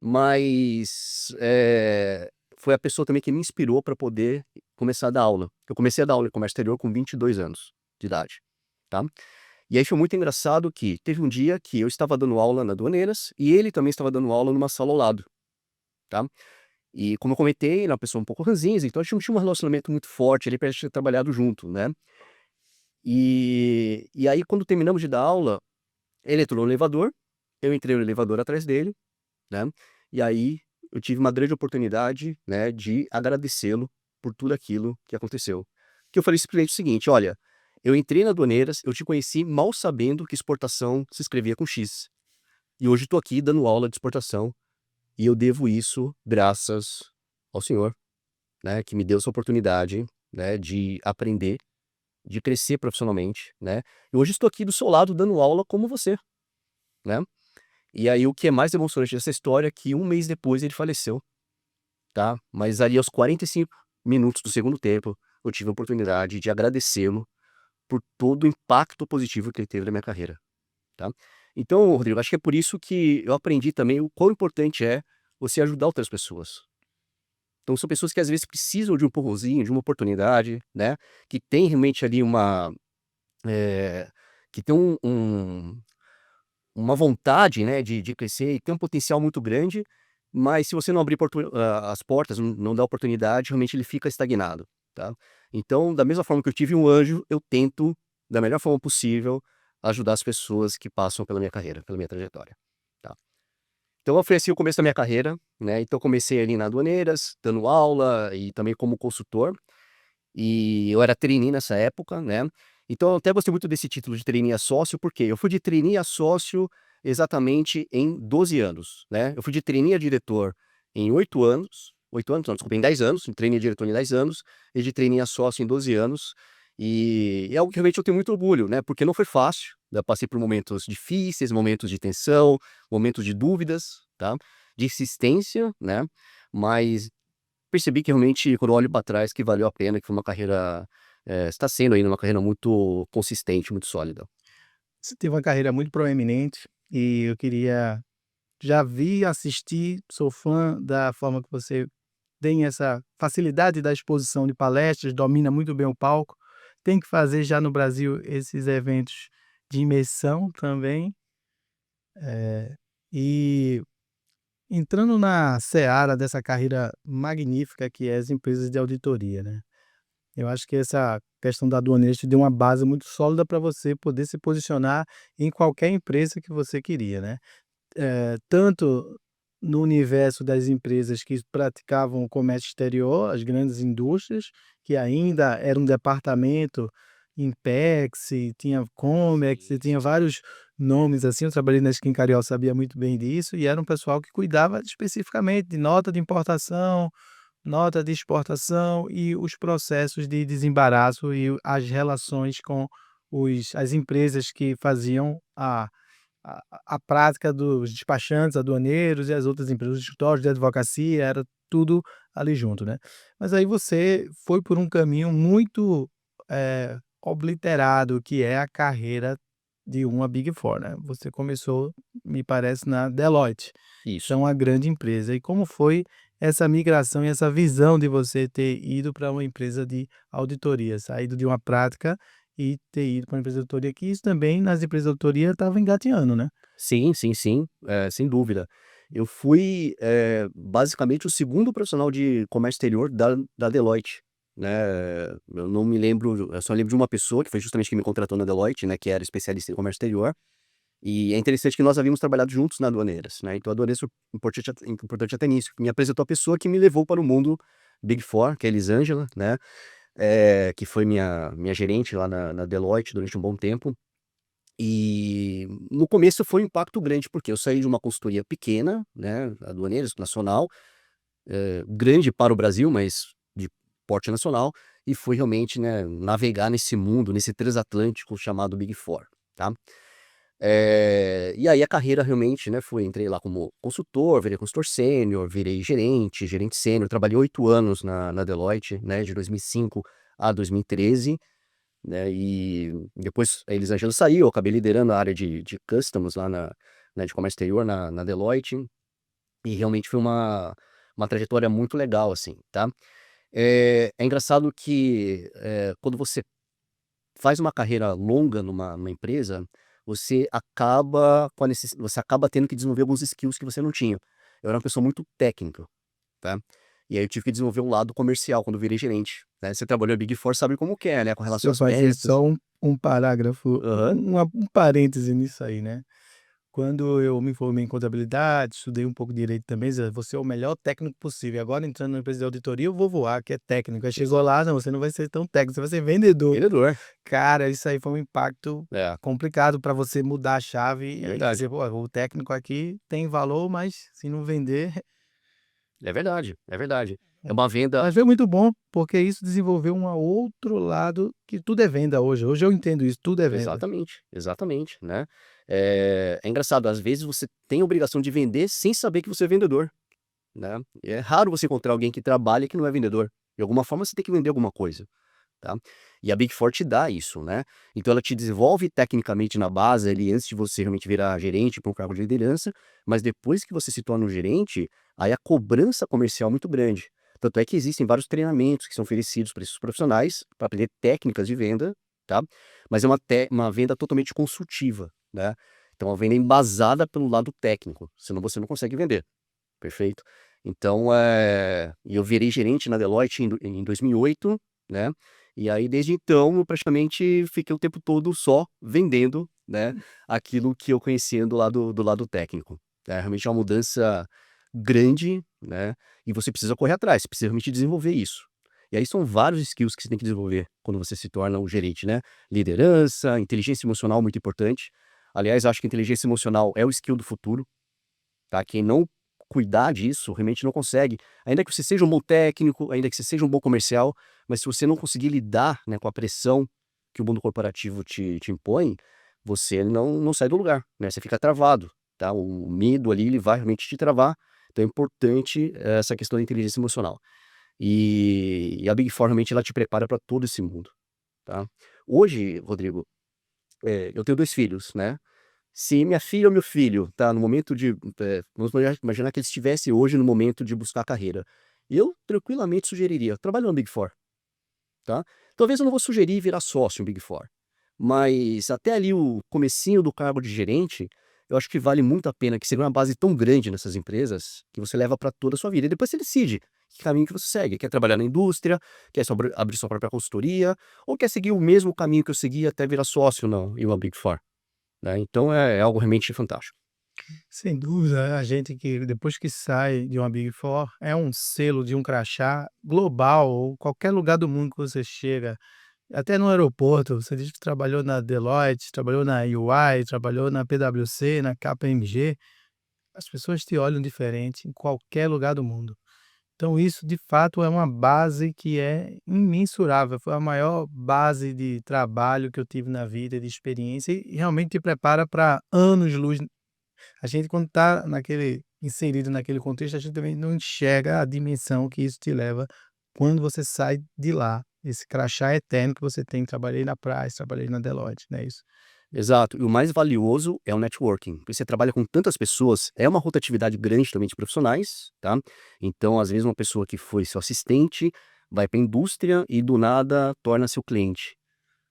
mas foi a pessoa também que me inspirou para poder começar a dar aula. Eu comecei a dar aula em comércio exterior com 22 anos de idade, tá? E aí foi muito engraçado que teve um dia que eu estava dando aula na Aduaneiras e ele também estava dando aula numa sala ao lado, tá? E como eu comentei, ele é uma pessoa um pouco ranzinza, então a gente não tinha um relacionamento muito forte ali pra gente ter trabalhado junto, né? E aí quando terminamos de dar aula, ele entrou no elevador, eu entrei no elevador atrás dele, né? E aí eu tive uma grande oportunidade, né, de agradecê-lo por tudo aquilo que aconteceu. Que eu falei simplesmente o seguinte: olha, eu entrei na Aduaneiras, eu te conheci mal sabendo que exportação se escrevia com X. E hoje estou aqui dando aula de exportação e eu devo isso graças ao senhor, né, que me deu essa oportunidade, né, de aprender, de crescer profissionalmente, né? E hoje estou aqui do seu lado dando aula como você, né? E aí o que é mais emocionante dessa história é que um mês depois ele faleceu, tá? Mas ali aos 45 minutos do segundo tempo, eu tive a oportunidade de agradecê-lo por todo o impacto positivo que ele teve na minha carreira, tá? Então, Rodrigo, acho que é por isso que eu aprendi também o quão importante é você ajudar outras pessoas. Então são pessoas que às vezes precisam de um empurrãozinho, de uma oportunidade, né? Que tem realmente ali eh, que tem uma vontade, né, de crescer e tem um potencial muito grande, mas se você não abrir as portas, não dá oportunidade, realmente ele fica estagnado, tá? Então, da mesma forma que eu tive um anjo, eu tento, da melhor forma possível, ajudar as pessoas que passam pela minha carreira, pela minha trajetória, tá? Então foi assim o começo da minha carreira, né? Então comecei ali na Aduaneiras, dando aula e também como consultor, e eu era trainee nessa época, né? Então eu até gostei muito desse título de trainee a sócio, porque eu fui de trainee a sócio exatamente em 12 anos, né? Eu fui de trainee a diretor em 8 anos, 8 anos, não, desculpa, em 10 anos, de trainee a diretor em 10 anos, e de trainee a sócio em 12 anos, e é algo que realmente eu tenho muito orgulho, né? Porque não foi fácil, eu passei por momentos difíceis, momentos de tensão, momentos de dúvidas, tá? De insistência, né? Mas percebi que realmente, quando eu olho para trás, que valeu a pena, que foi uma carreira, está sendo ainda uma carreira muito consistente, muito sólida. Você teve uma carreira muito proeminente e eu queria já vi, assisti, sou fã da forma que você tem essa facilidade da exposição de palestras, domina muito bem o palco. Tem que fazer já no Brasil esses eventos de imersão também. E entrando na seara dessa carreira magnífica que é as empresas de auditoria, né. Eu acho que essa questão da aduaneira te deu uma base muito sólida para você poder se posicionar em qualquer empresa que você queria, né. Tanto no universo das empresas que praticavam o comércio exterior, as grandes indústrias, que ainda era um departamento Impex, tinha Comex, e Sim, tinha sim. vários nomes, assim, eu trabalhei na Skin Cariol, sabia muito bem disso, e era um pessoal que cuidava especificamente de nota de importação, nota de exportação e os processos de desembaraço e as relações com as empresas que faziam a prática dos despachantes aduaneiros e as outras empresas, os escritórios de advocacia, era tudo ali junto, né. Mas aí você foi por um caminho muito, obliterado, que é a carreira de uma Big Four, né. Você começou, me parece, na Deloitte, que é Isso. uma grande empresa. E como foi essa migração e essa visão de você ter ido para uma empresa de auditoria, saído de uma prática e ter ido para uma empresa de auditoria, que isso também nas empresas de auditoria estava engatinhando, né. Sim, sim, sim, sem dúvida. Eu fui, basicamente o segundo profissional de comércio exterior da Deloitte, né. Eu não me lembro, eu só lembro de uma pessoa que foi justamente quem me contratou na Deloitte, né, que era especialista em comércio exterior. E é interessante que nós havíamos trabalhado juntos na Aduaneiras, né, então a Aduaneiras foi importante até nisso, que me apresentou a pessoa que me levou para o mundo Big Four, que é a Elisângela, né, que foi minha gerente lá na Deloitte durante um bom tempo. E no começo foi um impacto grande, porque eu saí de uma consultoria pequena, né, Aduaneiras nacional, grande para o Brasil, mas de porte nacional, e fui realmente, né, navegar nesse mundo, nesse transatlântico chamado Big Four, tá. E aí a carreira realmente, né, entrei lá como consultor, virei consultor sênior, virei gerente, gerente sênior, trabalhei 8 anos na Deloitte, né, de 2005 a 2013, né, e depois a Elisângela saiu, eu acabei liderando a área de customs lá de comércio exterior na Deloitte. E realmente foi uma trajetória muito legal, assim, tá. É engraçado que, quando você faz uma carreira longa numa empresa, você acaba tendo que desenvolver alguns skills que você não tinha. Eu era uma pessoa muito técnica, tá. E aí eu tive que desenvolver um lado comercial quando eu virei gerente, né. Você trabalhou em Big Four, sabe como que é, né, com Se relação eu às fazer peças. só um parágrafo, Aham. um parêntese nisso aí, né. Quando eu me formei em contabilidade, estudei um pouco de direito também, dizia: "Você é o melhor técnico possível, agora entrando na empresa de auditoria eu vou voar, que é técnico". Aí Exa chegou lá: "Não, você não vai ser tão técnico, você vai ser vendedor". Vendedor. Cara, isso aí foi um impacto É, complicado para você mudar a chave é e verdade. dizer: "Pô, o técnico aqui tem valor, mas se não vender". É verdade, é verdade. É uma venda. Mas foi muito bom, porque isso desenvolveu um outro lado que tudo é venda hoje. Hoje eu entendo isso, tudo é venda. Exatamente, exatamente, né. É engraçado, às vezes você tem a obrigação de vender sem saber que você é vendedor, né. E é raro você encontrar alguém que trabalha que não é vendedor. De alguma forma você tem que vender alguma coisa, tá. E a Big Four te dá isso, né. Então ela te desenvolve tecnicamente na base ali antes de você realmente virar gerente para um cargo de liderança, mas depois que você se torna um gerente, aí a cobrança comercial é muito grande. Tanto é que existem vários treinamentos que são oferecidos para esses profissionais, para aprender técnicas de venda, tá. Mas é uma venda totalmente consultiva, né. Então a venda é embasada pelo lado técnico, senão você não consegue vender, perfeito? Então, e eu virei gerente na Deloitte em 2008, né, e aí desde então eu praticamente fiquei o tempo todo só vendendo, né, aquilo que eu conhecia do lado técnico. É realmente uma mudança grande, né, e você precisa correr atrás, você precisa realmente desenvolver isso. E aí são vários skills que você tem que desenvolver quando você se torna um gerente, né. Liderança, inteligência emocional muito importante. Aliás, acho que inteligência emocional é o skill do futuro. Tá, quem não cuidar disso, realmente não consegue. Ainda que você seja um bom técnico, ainda que você seja um bom comercial, mas se você não conseguir lidar, né, com a pressão que o mundo corporativo te impõe, você não sai do lugar, né, você fica travado, tá. O medo ali, ele vai realmente te travar, então é importante essa questão da inteligência emocional. E a Big Four realmente ela te prepara para todo esse mundo, tá. Hoje, Rodrigo, eu tenho 2 filhos, né. Se minha filha ou meu filho tá no momento de, vamos imaginar que ele estivesse hoje no momento de buscar carreira, eu tranquilamente sugeriria: trabalhe numa Big Four, tá. Talvez eu não vou sugerir virar sócio em Big Four, mas até ali o comecinho do cargo de gerente, eu acho que vale muito a pena, que seria uma base tão grande nessas empresas, que você leva para toda a sua vida, e depois você decide que caminho que você segue, quer trabalhar na indústria, quer abrir sua própria consultoria, ou quer seguir o mesmo caminho que eu segui até virar sócio em uma Big Four, né. Então é algo realmente fantástico. Sem dúvida, a gente que depois que sai de uma Big Four, é um selo de um crachá global ou qualquer lugar do mundo que você chega, até no aeroporto, você diz que trabalhou na Deloitte, trabalhou na EY, trabalhou na PwC, na KPMG, as pessoas te olham diferente em qualquer lugar do mundo. Então isso de fato é uma base que é imensurável, foi a maior base de trabalho que eu tive na vida, de experiência e realmente te prepara para anos-luz. A gente quando está inserido naquele contexto, a gente também não enxerga a dimensão que isso te leva quando você sai de lá, esse crachá eterno que você tem, trabalhei na Price, trabalhei na Deloitte, não é isso? Exato. E o mais valioso é o networking, porque você trabalha com tantas pessoas, é uma rotatividade grande também de profissionais, tá. Então, às vezes, uma pessoa que foi seu assistente, vai para a indústria e do nada torna seu cliente,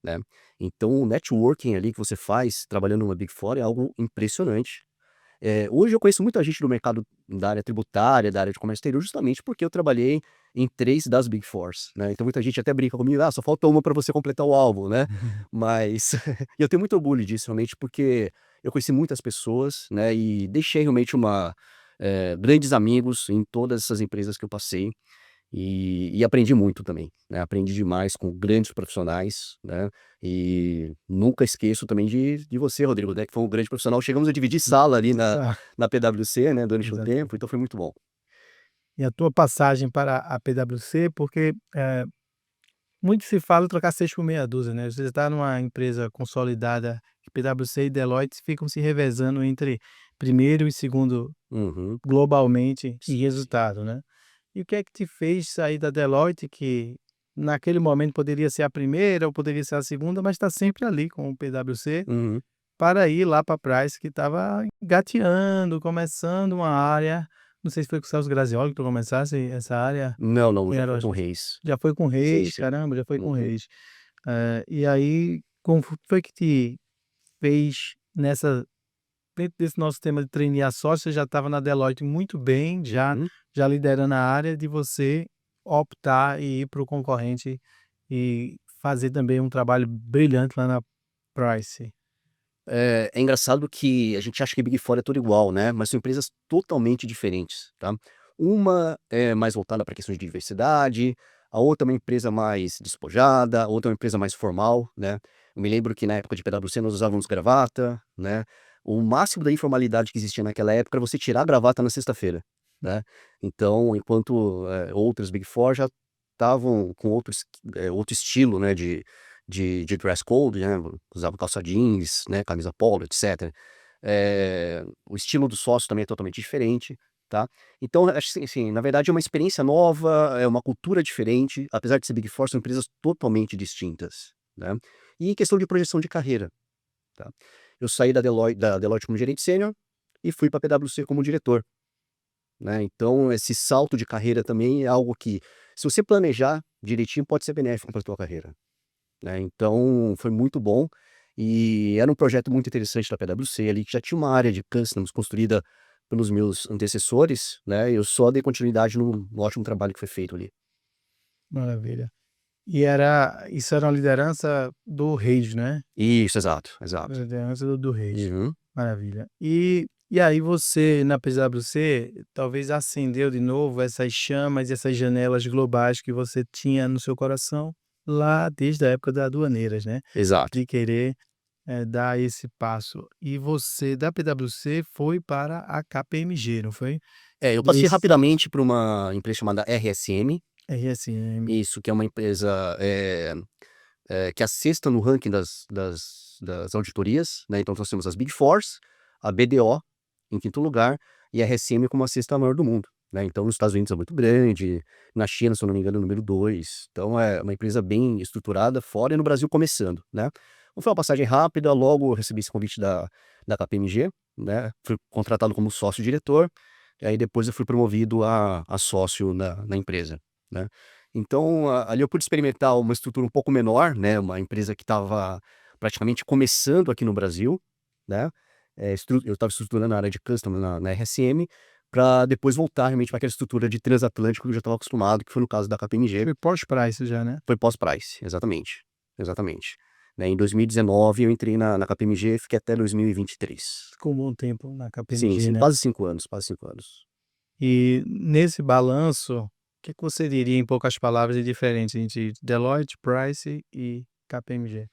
né. Então o networking ali que você faz trabalhando numa Big Four é algo impressionante. Hoje eu conheço muita gente do mercado da área tributária, da área de comércio exterior, justamente porque eu trabalhei em 3 das Big Fours, né. Então muita gente até brinca comigo: "Ah, só falta uma para você completar o álbum", né. Mas e eu tenho muito orgulho disso realmente, porque eu conheci muitas pessoas, né, e deixei realmente grandes amigos em todas essas empresas que eu passei. E aprendi muito também, né, aprendi demais com grandes profissionais, né, e nunca esqueço também de você, Rodrigo, né, que foi um grande profissional. Chegamos a dividir sala ali na Tá, na PwC, né, durante um exato. tempo, então foi muito bom. E a tua passagem para a PwC, porque, muito se fala trocar 6 por meia dúzia, né, você está numa empresa consolidada, PwC e Deloitte ficam se revezando entre primeiro e segundo Uhum. globalmente em Sim, sim. resultado, né. E o que é que te fez sair da Deloitte, que naquele momento poderia ser a primeira ou poderia ser a segunda, mas está sempre ali com o PwC, Uhum. para ir lá para a Price, que estava engateando, começando uma área Não sei se foi com o Celso Grazioli que tu começasse essa área, Não, quem já era foi o com o Reis. já foi com o Sim, Reis, sim. caramba, já foi com o Uhum. Reis. E aí, como foi que te fez nessa dentro desse nosso tema de trainee a sócio, você já estava na Deloitte muito bem, já Uhum. já liderando a área, de você optar e ir para o concorrente e fazer também um trabalho brilhante lá na Price. É engraçado que a gente acha que Big Four é tudo igual, né, mas são empresas totalmente diferentes, tá. Uma é mais voltada para questões de diversidade, a outra é uma empresa mais despojada, a outra é uma empresa mais formal, né. Eu me lembro que na época de PwC nós usávamos gravata, né. O máximo da informalidade que existia naquela época era você tirar a gravata na sexta-feira, né. Então, enquanto, outras Big Four já estavam com outro estilo, né, de dress code, né, usava calça jeans, né, camisa polo, etcétera. O estilo do sócio também é totalmente diferente, tá. Então acho assim, na verdade é uma experiência nova, é uma cultura diferente, apesar de ser Big Four, são empresas totalmente distintas, né. E em questão de projeção de carreira, tá. Eu saí da Deloitte como gerente sênior e fui para a PwC como diretor, né. Então esse salto de carreira também é algo que, se você planejar direitinho, pode ser benéfico para a tua carreira, né, então foi muito bom, e era um projeto muito interessante da PwC ali, que já tinha uma área de customs construída pelos meus antecessores, né, eu só dei continuidade no ótimo trabalho que foi feito ali. Maravilha. E isso era uma liderança do Reis, né? Isso, exato, exato. Liderança do Reis. Uhum. Maravilha. E aí você, na PwC, talvez acendeu de novo essas chamas e essas janelas globais que você tinha no seu coração, lá desde a época da Aduaneiras, né, Exato. de querer, dar esse passo. E você, da PwC, foi para a KPMG, não foi? Eu passei Esse rapidamente para uma empresa chamada RSM, RSM. isso, que é uma empresa, que é a sexta no ranking das auditorias, né, então nós temos as Big Fours, a BDO em quinto lugar, e a RSM como a sexta maior do mundo, né, então nos Estados Unidos é muito grande, na China, se eu não me engano, é o número 2, então é uma empresa bem estruturada fora e no Brasil começando, né. Então foi uma passagem rápida, logo eu recebi esse convite da KPMG, né, fui contratado como sócio-diretor, e aí depois eu fui promovido a sócio na empresa, né. Então, ali eu pude experimentar uma estrutura um pouco menor, né, uma empresa que estava praticamente começando aqui no Brasil, né, eu estava estruturando a área de Customer na RSM, para depois voltar realmente para aquela estrutura de transatlântico que eu já estava acostumado, que foi no caso da KPMG, Foi pós-Price já, né? foi pós-Price, exatamente, exatamente. Né, em 2019 eu entrei na KPMG, fiquei até 2023. Ficou um bom tempo na Sim, KPMG, sim, né? quase 5 anos, quase 5 anos. E nesse balanço, o que que você diria em poucas palavras de diferença entre Deloitte, Price e KPMG?